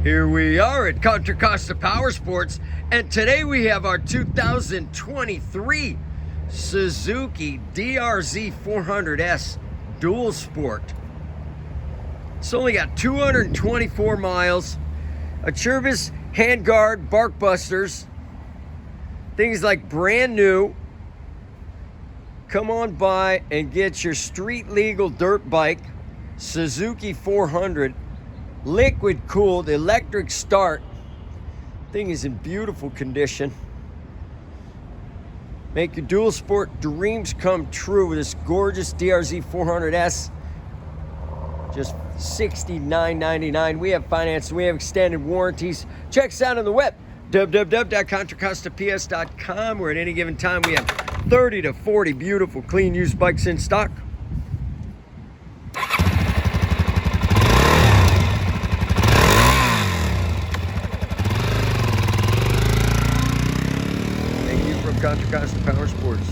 Here we are at Contra Costa Powersports, and today we have our 2023 Suzuki DR-Z400S Dual Sport. It's only got 224 miles, a Chirvis handguard, bark busters, things like brand new. Come on by and get your street legal dirt bike, Suzuki 400, liquid cooled, electric start. Thing is in beautiful condition. Make your dual sport dreams come true with this gorgeous DR-Z400S. Just $69.99. We have finance, we have extended warranties. Check us out on the web, www.contracostaps.com, where at any given time we have 30 to 40 beautiful, clean, used bikes in stock. Thank you from Contra Costa Powersports.